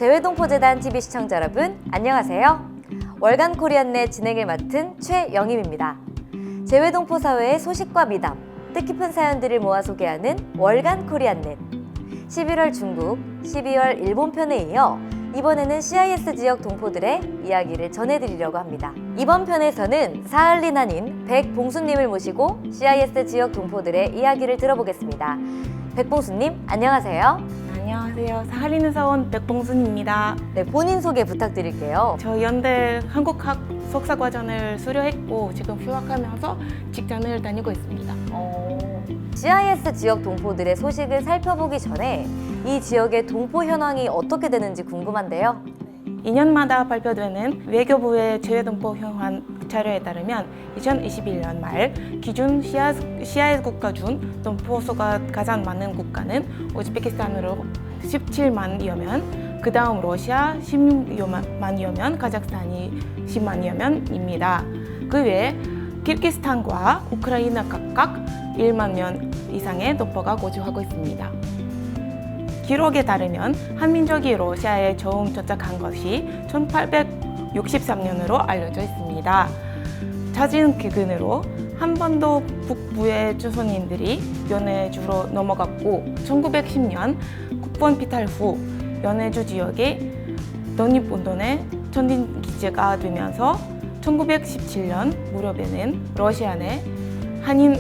재외동포재단 TV 시청자 여러분, 안녕하세요. 월간 코리안넷 진행을 맡은 최영임입니다. 재외동포 사회의 소식과 미담, 뜻깊은 사연들을 모아 소개하는 월간 코리안넷. 11월 중국, 12월 일본 편에 이어 이번에는 CIS 지역 동포들의 이야기를 전해드리려고 합니다. 이번 편에서는 사할린 한인 백봉수님을 모시고 CIS 지역 동포들의 이야기를 들어보겠습니다. 백봉수님, 안녕하세요. 안녕하세요. 사할린에서 온 백봉순입니다. 네, 본인 소개 부탁드릴게요. 저 연대 한국학 석사과정을 수료했고 지금 휴학하면서 직장을 다니고 있습니다. CIS 지역 동포들의 소식을 살펴보기 전에 이 지역의 동포 현황이 어떻게 되는지 궁금한데요. 2년마다 발표되는 외교부의 재외동포 현황 자료에 따르면 2021년 말 기준 CIS 국가 중 동포 수가 가장 많은 국가는 우즈베키스탄으로 17만여 명, 그 다음 러시아 16만여 명, 카자흐스탄이 10만여 명입니다. 그 외에 키르기스탄과 우크라이나 각각 1만 명 이상의 동포가 거주하고 있습니다. 기록에 따르면 한민족이 러시아에 처음 도착한 것이 1863년으로 알려져 있습니다. 찾은 기근으로 한반도 북부의 조선인들이 연해주로 넘어갔고 1910년 국본 피탈 후 연해주 지역에 독립운동의 전진기지가 되면서 1917년 무렵에는 러시아 내 한인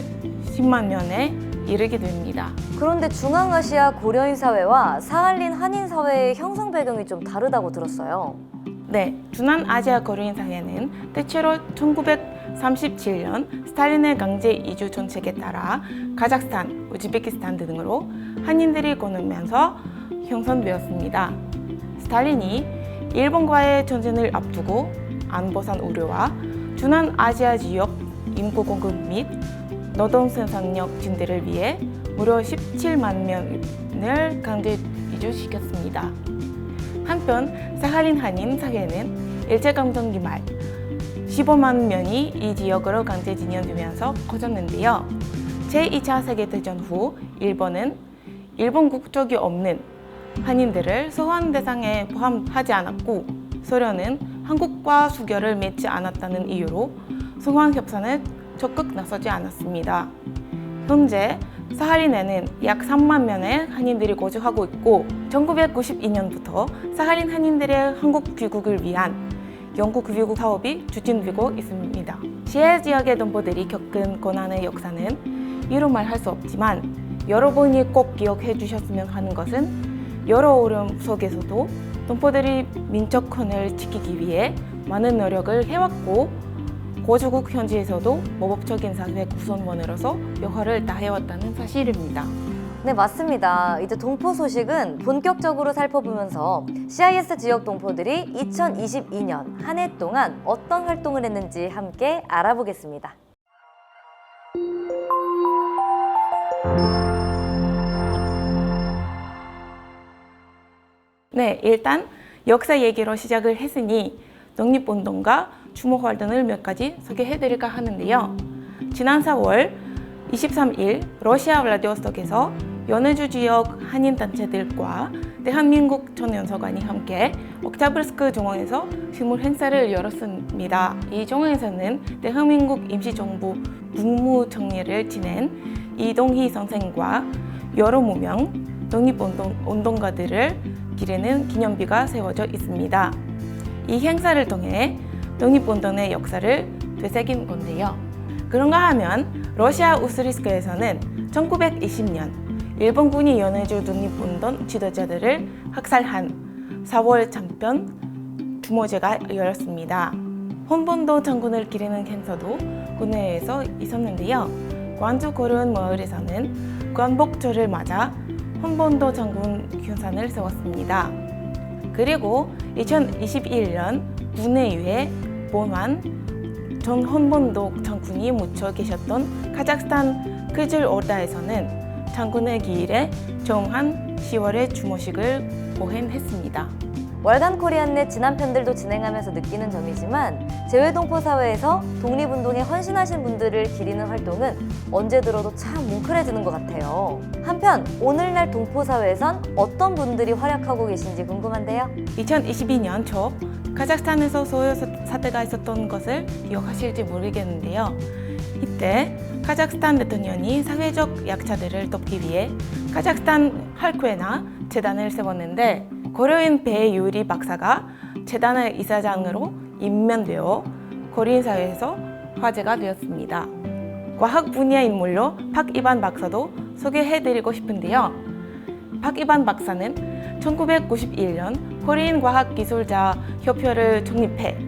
10만 명에 이르게 됩니다. 그런데 중앙아시아 고려인 사회와 사할린 한인 사회의 형성 배경이 좀 다르다고 들었어요. 네, 중앙아시아 고려인 사회는 대체로 1937년 스탈린의 강제 이주 정책에 따라 카자흐스탄, 우즈베키스탄 등으로 한인들이 거느면서 형성되었습니다. 스탈린이 일본과의 전쟁을 앞두고 안보상 우려와 중앙아시아 지역 인구 공급 및 노동 생산력 증대를 위해 무려 17만 명을 강제 이주시켰습니다. 한편 사할린 한인 사회는 일제강점기 말 15만 명이 이 지역으로 강제 진연되면서 커졌는데요. 제2차 세계대전 후 일본은 일본 국적이 없는 한인들을 소환 대상에 포함하지 않았고 소련은 한국과 수교를 맺지 않았다는 이유로 소환 협상에 적극 나서지 않았습니다. 현재 사할린에는 약 3만 명의 한인들이 거주하고 있고 1992년부터 사할린 한인들의 한국 귀국을 위한 영구 귀국 사업이 추진되고 있습니다. CIS 지역의 동포들이 겪은 고난의 역사는 이루 말할 수 없지만 여러분이 꼭 기억해 주셨으면 하는 것은 여러 어려움 속에서도 동포들이 민족권을 지키기 위해 많은 노력을 해왔고 거주국 현지에서도 모범적인 사회 구성원으로서 역할을 다해왔다는 사실입니다. 네, 맞습니다. 이제 동포 소식은 본격적으로 살펴보면서 CIS 지역 동포들이 2022년 한 해 동안 어떤 활동을 했는지 함께 알아보겠습니다. 네, 일단 역사 얘기로 시작을 했으니 독립운동과 추모 활동을 몇 가지 소개해드릴까 하는데요. 지난 4월 23일 러시아 블라디보스톡에서 연해주 지역 한인 단체들과 대한민국 전연서관이 함께 옥타브르스크 정원에서 식물 행사를 열었습니다. 이 정원에서는 대한민국 임시정부 국무총리를 지낸 이동희 선생과 여러 무명 독립운동가들을 기리는 기념비가 세워져 있습니다. 이 행사를 통해 독립운동의 역사를 되새긴 건데요. 그런가 하면 러시아 우스리스크에서는 1920년 일본군이 연해주 독립운동 지도자들을 학살한 4월 장편 주모제가 열렸습니다. 혼본도 장군을 기리는 행사도 국내에서 있었는데요. 광주 고려인 마을에서는 광복절을 맞아 혼본도 장군 현산을 세웠습니다. 그리고 2021년 국내외에 본환 전 혼본도 장군이 묻혀 계셨던 카자흐스탄 크즐오르다에서는 장군의 기일에 정한 10월의 주모식을 보행했습니다. 월간 코리안넷 지난 편들도 진행하면서 느끼는 점이지만 재외동포 사회에서 독립운동에 헌신하신 분들을 기리는 활동은 언제 들어도 참 뭉클해지는 것 같아요. 한편 오늘날 동포 사회에선 어떤 분들이 활약하고 계신지 궁금한데요. 2022년 초 카자흐스탄에서 소요 사태가 있었던 것을 기억하실지 모르겠는데요. 이때 카자흐스탄 대통령이 사회적 약자들을 돕기 위해 카자흐스탄 할쿠에나 재단을 세웠는데 고려인 배유리 박사가 재단의 이사장으로 임명되어 고려인 사회에서 화제가 되었습니다. 과학 분야 인물로 박이반 박사도 소개해드리고 싶은데요. 박이반 박사는 1991년 고려인 과학기술자 협회를創立해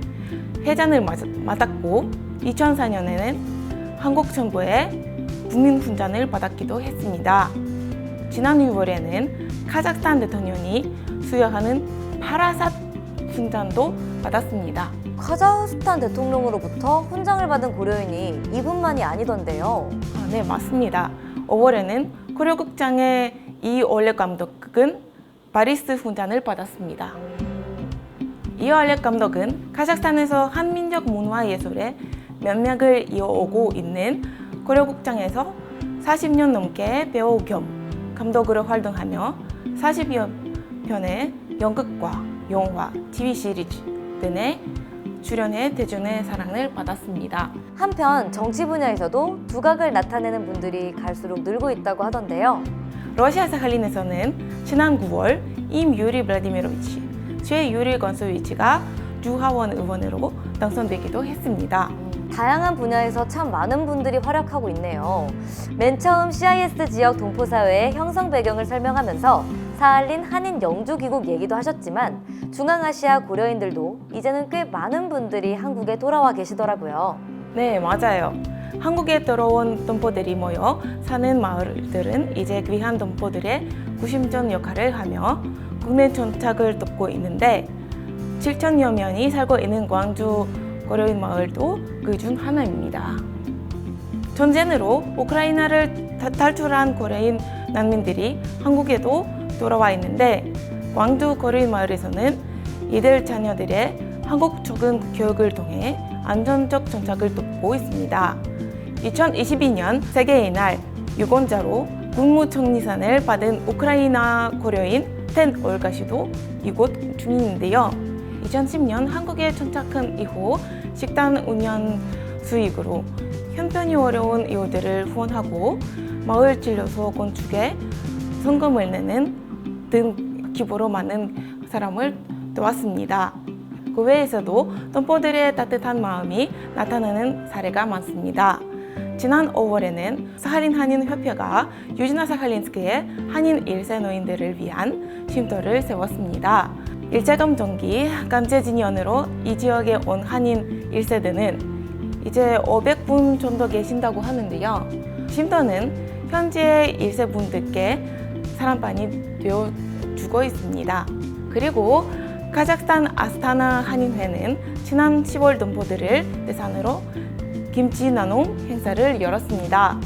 회장을 맡았고 2004년에는 한국 정부의 국민훈장을 받았기도 했습니다. 지난 6월에는 카자흐스탄 대통령이 수여하는 파라삿 훈장도 받았습니다. 카자흐스탄 대통령으로부터 훈장을 받은 고려인이 이분만이 아니던데요. 네, 맞습니다. 5월에는 고려국장의 이올렉 감독은 바리스 훈장을 받았습니다. 이올렉 감독은 카자흐스탄에서 한민족 문화예술의 면맥을 이어오고 있는 고려국장에서 40년 넘게 배우 겸 감독으로 활동하며 40여 편의 연극과 영화, TV 시리즈 등에 출연해 대중의 사랑을 받았습니다. 한편 정치 분야에서도 두각을 나타내는 분들이 갈수록 늘고 있다고 하던데요. 러시아 사할린에서는 지난 9월 임유리 블라디미로비치, 최유리 건소위치가 주하원 의원으로 당선되기도 했습니다. 다양한 분야에서 참 많은 분들이 활약하고 있네요. 맨 처음 CIS 지역 동포사회의 형성 배경을 설명하면서 사할린 한인 영주귀국 얘기도 하셨지만 중앙아시아 고려인들도 이제는 꽤 많은 분들이 한국에 돌아와 계시더라고요. 네, 맞아요. 한국에 들어온 동포들이 모여 사는 마을들은 이제 귀한 동포들의 구심점 역할을 하며 국내 정착을 돕고 있는데 7천여 명이 살고 있는 광주 고려인 마을도 그 중 하나입니다. 전쟁으로 우크라이나를 탈출한 고려인 난민들이 한국에도 돌아와 있는데 광주 고려인 마을에서는 이들 자녀들의 한국 적응 교육을 통해 안전적 정착을 돕고 있습니다. 2022년 세계의 날 유권자로 국무총리상을 받은 우크라이나 고려인 텐 올가 씨도 이곳 주민인데요. 2010년 한국에 정착한 이후 식당 운영 수익으로 형편이 어려운 이웃들을 후원하고 마을 진료소 건축에 성금을 내는 등 기부로 많은 사람을 도왔습니다. 그 외에서도 동포들의 따뜻한 마음이 나타나는 사례가 많습니다. 지난 5월에는 사할린 한인협회가 유지나 사할린스크의 한인 1세 노인들을 위한 쉼터를 세웠습니다. 일제감 전기 강제징용으로 이 지역에 온 한인 1세들은 이제 500분 정도 계신다고 하는데요. 쉼터는 현재 1세분들께 사랑방이 되어주고 있습니다. 그리고 카자흐스탄 아스타나 한인회는 지난 10월 동포들을 대상으로 김치 나눔 행사를 열었습니다.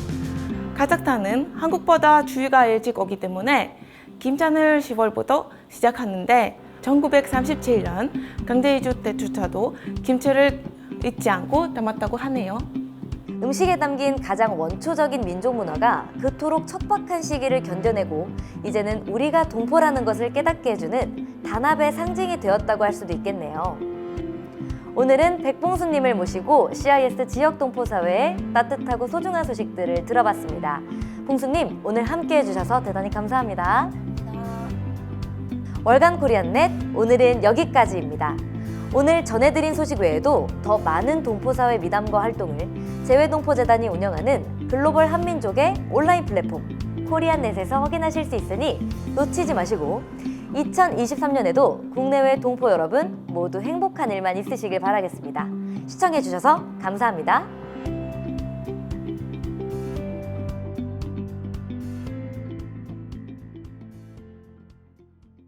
카자흐스탄은 한국보다 주기가 일찍 오기 때문에 김장을 10월부터 시작하는데 1937년 강제이주 때조차도 김치를 잊지 않고 담았다고 하네요. 음식에 담긴 가장 원초적인 민족 문화가 그토록 척박한 시기를 견뎌내고 이제는 우리가 동포라는 것을 깨닫게 해주는 단합의 상징이 되었다고 할 수도 있겠네요. 오늘은 백봉수님을 모시고 CIS 지역 동포사회의 따뜻하고 소중한 소식들을 들어봤습니다. 봉수님, 오늘 함께 해주셔서 대단히 감사합니다. 월간 코리안넷, 오늘은 여기까지입니다. 오늘 전해드린 소식 외에도 더 많은 동포사회 미담과 활동을 재외동포재단이 운영하는 글로벌 한민족의 온라인 플랫폼 코리안넷에서 확인하실 수 있으니 놓치지 마시고 2023년에도 국내외 동포 여러분 모두 행복한 일만 있으시길 바라겠습니다. 시청해주셔서 감사합니다.